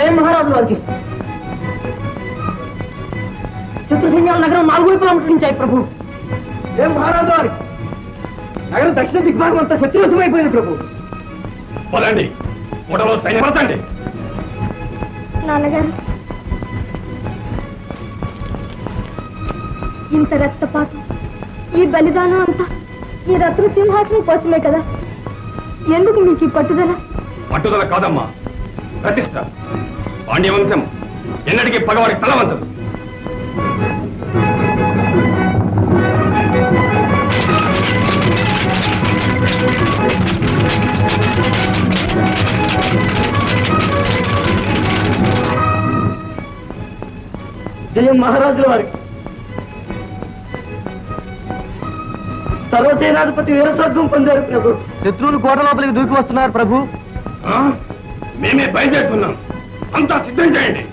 జయ మహారాజు వారికి. శత్రు సైన్యాల నగరం 4 వైపులా ముట్టించాయి ప్రభు. జయ మహారాజు వారికి. నగరం దక్షిణ దిగ్భాగం అంతా శత్రువశమైపోయింది ప్రభు. పదండి, ఓడలో సైన్యం పడతండి. నాన్నగారు, ఇంత రక్తపాతం, ఈ బలిదానం అంతా ఈ రత్న సింహాసనం కోసమే కదా. ఎందుకు మీకు ఈ పట్టుదల? పట్టుదల కాదమ్మా, ప్రతిష్ట. పాండ్యవంశం ఎన్నటికీ పగవాడికి తలవంతదు. జయ మహారాజుల వారికి. సర్వసేనాధిపతి వీరస్వర్గం పొందారు ప్రభు. శత్రువులు కోట లోపలికి దూకి వస్తున్నారు ప్రభు. మేమే బయలుదేరుతున్నాం, అంతా సిద్ధం చేయండి.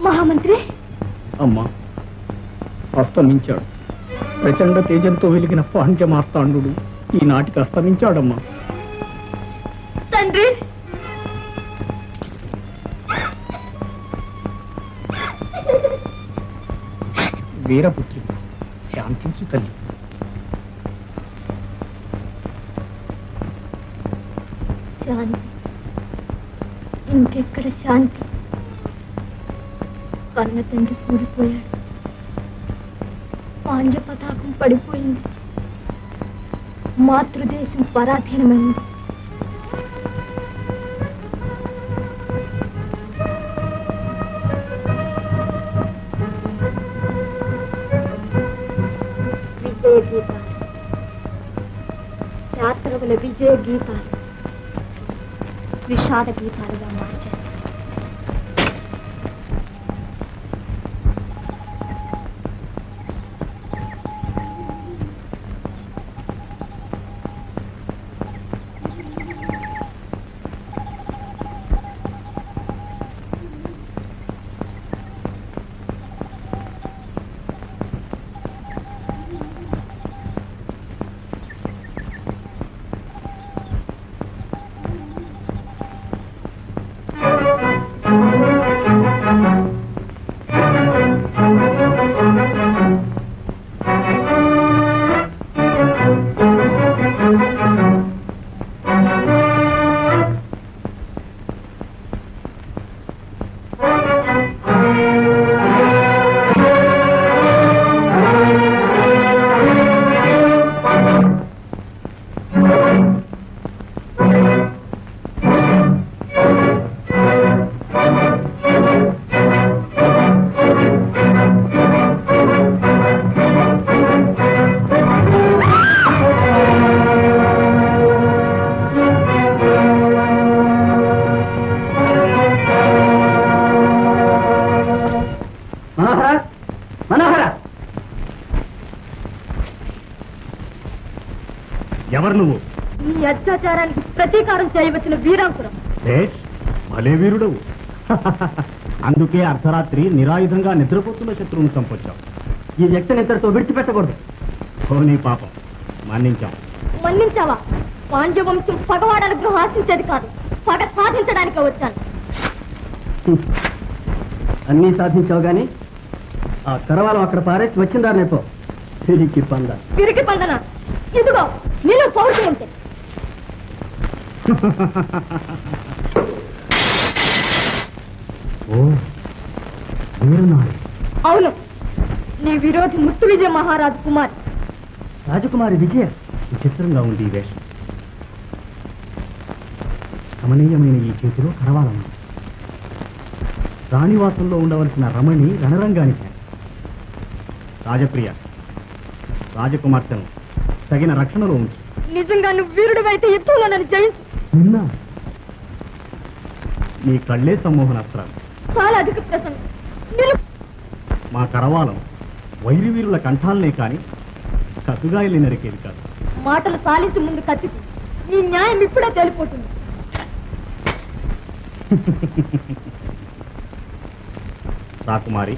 మహామంత్రి అమ్మా, అస్తమించాడు. ప్రచండ తేజంతో వెలిగిన పాండ్య మార్తాండు ఈనాటికి అస్తమించాడమ్మా. తండ్రి, వీరపుత్రి, శాంతించు తల్లి. శాంతి, ఇంకెక్కడ శాంతి? కన్న తండ్రి కూలిపోయాడు, పాండ్య పతాకం పడిపోయింది, మాతృదేశం పరాధీనమైంది. విజయ గీతాలు, శాస్త్రముల విజయ గీతాలు విషాద గీతాలుగా మార్చారు. ఎవరు నువ్వు? నీ అత్యాచారానికి ప్రతీకారం చేయవచ్చిన వీరాంకురం. భలే వీరుడవు. అందుకే అర్ధరాత్రి నిరాయుధంగా నిద్రపోతున్న శత్రువును చంపొచ్చావు. ఈ వ్యక్తిని ఇద్దరితో విడిచిపెట్టకూడదు. నీ పాపం మన్నించాం. మన్నించావా? పాండ్యవంశం పగవాడ అనుగ్రహం ఆశించేది కాదు, పగ సాధించడానికే వచ్చాను. అన్నీ సాధించావు గాని ఆ కరవాలం అక్కడ పారేసి వచ్చిందారనేపో తిరిగి పంద పిరికి పందన ఇదిగో నీలో పౌరుషం ఉంటే ఓ వీరనారి. అవును, నీ విరోధి ముత్తు విజయ మహారాజు కుమార్. రాజకుమారి విజయ విచిత్రంగా ఉంది ఈ వేషం. కమనీయమైన ఈ చేతిలో కరవాలం. రాణివాసంలో ఉండవలసిన రమణి రణరంగానికి. రాజప్రియ, రాజకుమార్తెను తగిన రక్షణలో ఉంచు. నిజంగా నువ్వు వీరుడివైతే యుద్ధంలో నన్ను జయించు. నిన్న నీ కళ్ళే సమ్మోహనాస్త్రాలు. చాలా అధిక ప్రసంగం. నిలు- మా కరవాలం వైరి వీరుల కంఠాలనే కాని కసుగాయలు నరికేది కాదు. మాటలు సాలించి ముందు కత్తికి నీ న్యాయం ఇప్పుడే తేలిపోతుంది. రాకుమారి,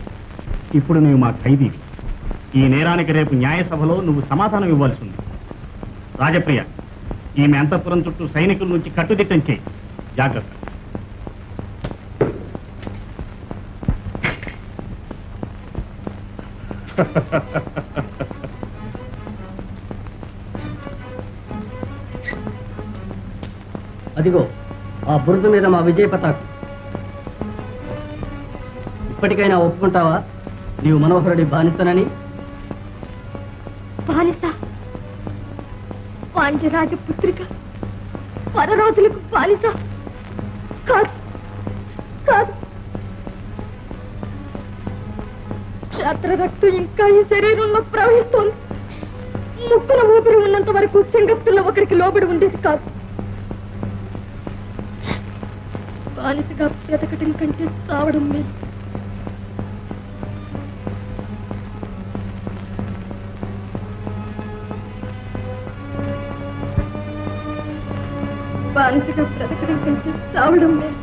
ఇప్పుడు నువ్వు మా ఖైదీవి. ఈ నేరానికి రేపు న్యాయసభలో నువ్వు సమాధానం ఇవ్వాల్సి ఉంది. రాజప్రియ, ఈమె అంతఃపురం చుట్టూ సైనికుల నుంచి కట్టుదిట్టం చేయి. జాగ్రత్త. అదిగో ఆ బురద మీద మా విజయ పతాకం. ఇప్పటికైనా ఒప్పుకుంటావా నీవు మనోహరుడి బానిసనని? బానిస, పాండ్యరాజ పుత్రిక, పరరాజులకు బానిస కాదు కాదు. క్షేత్ర రక్తం ఇంకా ఈ శరీరంలో ప్రవహిస్తోంది. ముక్కున ఊపిరి ఉన్నంత వరకు సింగపిల్ల ఒకరికి లోబడి ఉండేది కాదు. బానిసగా బ్రతకటం కంటే చావడం మేలు. బానిసగా బ్రతకడం కంటే చావడం మేలు.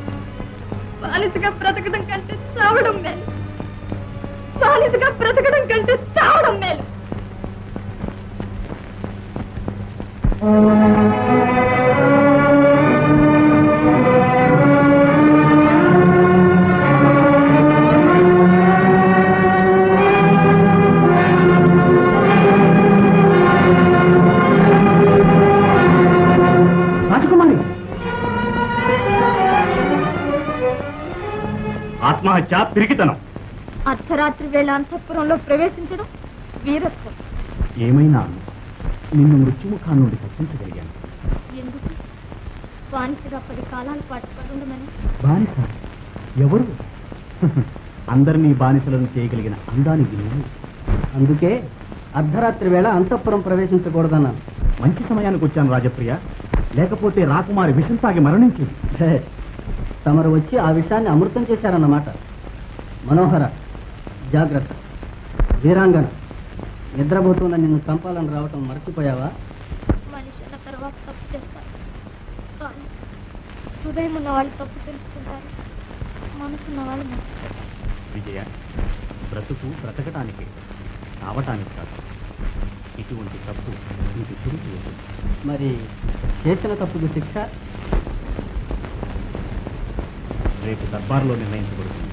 బానిసగా బ్రతకడం కంటే చావడం మేలు. బానిసగా బ్రతకడం కంటే చావడం మేలు. రాజకుమారి, ఆత్మహత్య పిరికితనం. అర్ధరాత్రి వేళ అంతఃపురంలో ప్రవేశించడం వీరత్వం. ఏమైనా నిన్ను మృత్యుముఖాన్ని నుండి తప్పించగలిగాను. ఎందుకు? బానిసగా 10 కాలాల పాటు పడుండమని. బానిస ఎవరు? అందరినీ బానిసలను చేయగలిగిన అందానికి నేను. అందుకే అర్ధరాత్రి వేళ అంతఃపురం ప్రవేశించకూడదన్నాను. మంచి సమయానికి వచ్చాను రాజప్రియ. లేకపోతే రాకుమారి విషం తాగి మరణించింది. భేష్. తమరు వచ్చి ఆ విషయాన్ని అమృతం చేశారన్నమాట. మనోహర, జాగ్రత్త. వీరాంగన, నిద్రపోతున్న నిన్ను చంపాలని రావటం మర్చిపోయావా? మనిషి అన్న తర్వాత తప్పు చేస్తారు, కానీ హృదయం ఉన్న వాళ్ళు తప్పు తెలుసుకుంటారు, మనసున్న వాళ్ళు మర్చిపోతారు. విజయ, బ్రతుకు బ్రతకటానికి కావటానికి కాదు. ఇటువంటి తప్పు నీకు తిరిగి ఉంటుంది. మరి చేసిన తప్పుకు శిక్ష? రేపు దర్బార్లో నిర్ణయించబడుతుంది.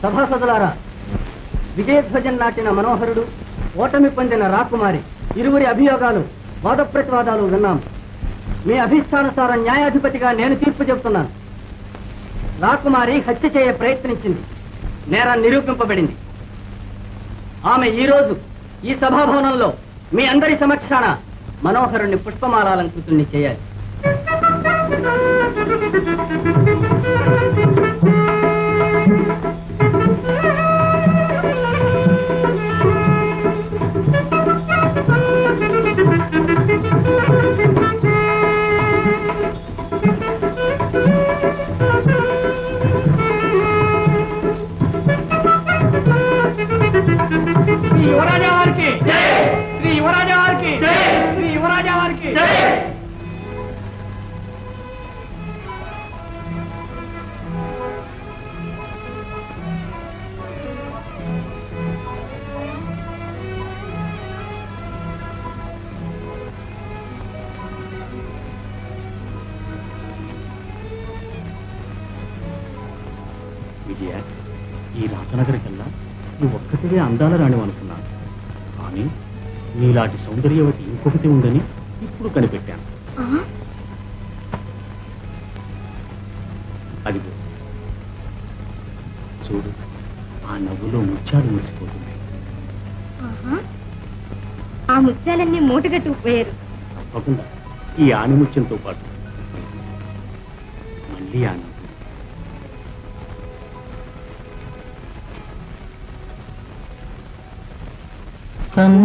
సభాసదులారా, విజయధ్వజం నాటిన మనోహరుడు, ఓటమి పొందిన రాకుమారి ఇరువురి అభియోగాలు, వాద ప్రతివాదాలు విన్నాం. మీ అభిష్టానుసారం న్యాయాధిపతిగా నేను తీర్పు చెబుతున్నాను. రాకుమారి హత్య చేయ ప్రయత్నించింది. నేరం నిరూపింపబడింది. ఆమె ఈ రోజు ఈ సభాభవనంలో మీ అందరి సమక్షాన మనోహరుణ్ణి పుష్పమాలాలంకృతుణ్ణి చేయాలి. యువరాజా వారికి, శ్రీ యువరాజా వారికి, శ్రీ యువరాజా వారికి. విజయ, ఈ రాజనగరి కల్లా నువ్వు ఒక్కటివే అందాల రాణి అనుకున్నాను. కానీ నీలాంటి సౌందర్యవతి ఇంకొకటి ఉందని ఇప్పుడు కనిపెట్టాను. అదిగో చూడు, ఆ నవ్వులో ముత్యాలు మురిసిపోతున్నాయి. ఆ ముత్యాలన్నీ మూటగట్టుకుపోయారు. తప్పకుండా ఈ ఆనిముత్యంతో పాటు మళ్ళీ ఆ నవ్వు.